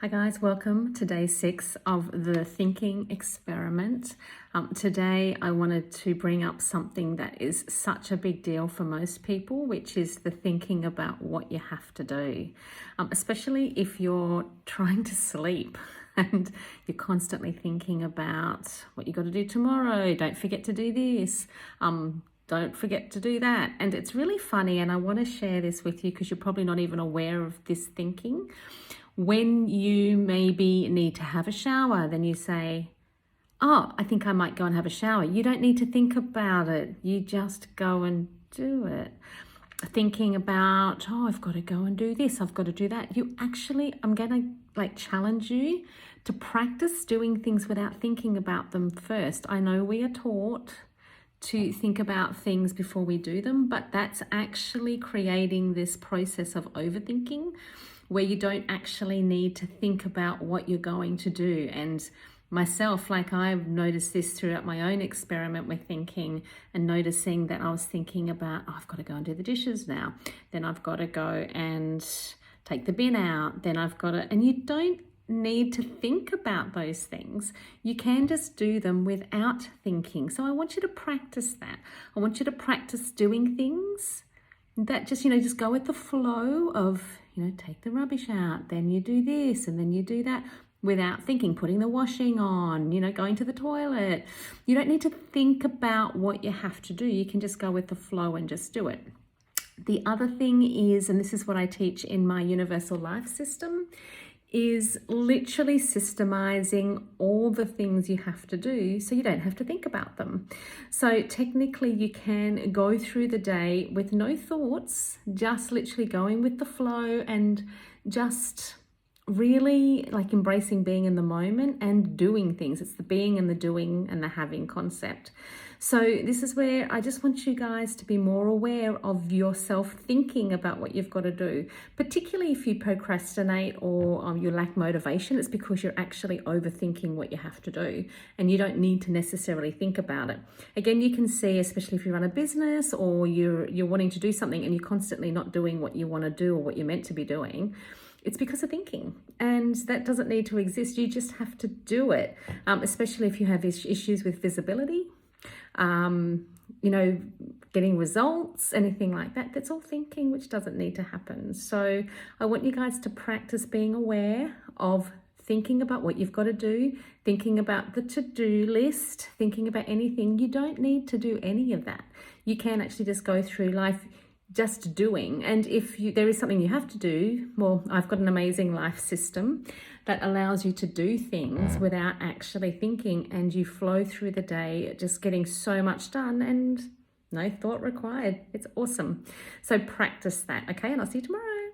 Hi guys, welcome to day 6 of the thinking experiment. Today I wanted to bring up something that is such a big deal for most people, which is the thinking about what you have to do, especially if you're trying to sleep and you're constantly thinking about what you got to do tomorrow. Don't forget to do this. Don't forget to do that. And it's really funny, and I want to share this with you because you're probably not even aware of this thinking. When you maybe need to have a shower, then you say, oh, I think I might go and have a shower. You don't need to think about it. You just go and do it. Thinking about, oh, I've got to go and do this. I've got to do that. I'm going to challenge you to practice doing things without thinking about them first. I know we are taught to think about things before we do them, but that's actually creating this process of overthinking where you don't actually need to think about what you're going to do. And myself, I've noticed this throughout my own experiment with thinking and noticing that I was thinking about, oh, I've got to go and do the dishes now. Then I've got to go and take the bin out. Then I've got to, and you don't need to think about those things. You can just do them without thinking. So I want you to practice that. I want you to practice doing things that just go with the flow of, take the rubbish out, then you do this, and then you do that without thinking, putting the washing on, going to the toilet. You don't need to think about what you have to do. You can just go with the flow and just do it. The other thing is, and this is what I teach in my universal life system, is literally systemizing all the things you have to do so you don't have to think about them. So technically you can go through the day with no thoughts, just literally going with the flow and just really embracing being in the moment and doing things. It's the being and the doing and the having concept. So this is where I just want you guys to be more aware of yourself thinking about what you've got to do, particularly if you procrastinate or you lack motivation. It's because you're actually overthinking what you have to do and you don't need to necessarily think about it. Again, you can see, especially if you run a business or you're wanting to do something and you're constantly not doing what you want to do or what you're meant to be doing, it's because of thinking, and that doesn't need to exist. You just have to do it, especially if you have issues with visibility, getting results, anything like that. That's all thinking, which doesn't need to happen. So I want you guys to practice being aware of thinking about what you've got to do, thinking about the to-do list, thinking about anything. You don't need to do any of that. You can actually just go through life just doing. And if there is something you have to do, well, I've got an amazing life system that allows you to do things without actually thinking, and you flow through the day just getting so much done and no thought required. It's awesome. So practice that, okay? And I'll see you tomorrow.